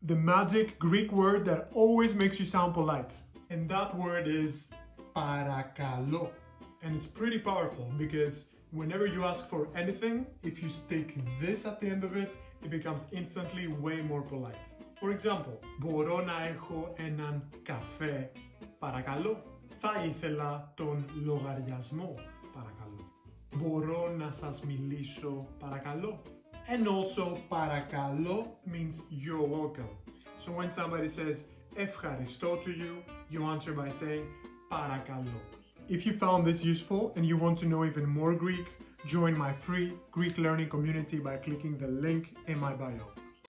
the magic Greek word that always makes you sound polite. And that word is παρακαλώ. And it's pretty powerful because whenever you ask for anything, if you stick this at the end of it, it becomes instantly way more polite. For example, μπορώ να έχω έναν καφέ, παρακαλώ. Θα ήθελα τον λογαριασμό, παρακαλώ. Μπορώ να σας μιλήσω, παρακαλώ. And also, παρακαλώ means you're welcome. So when somebody says ευχαριστώ to you, you answer by saying παρακαλώ. If you found this useful and you want to know even more Greek, join my free Greek learning community by clicking the link in my bio.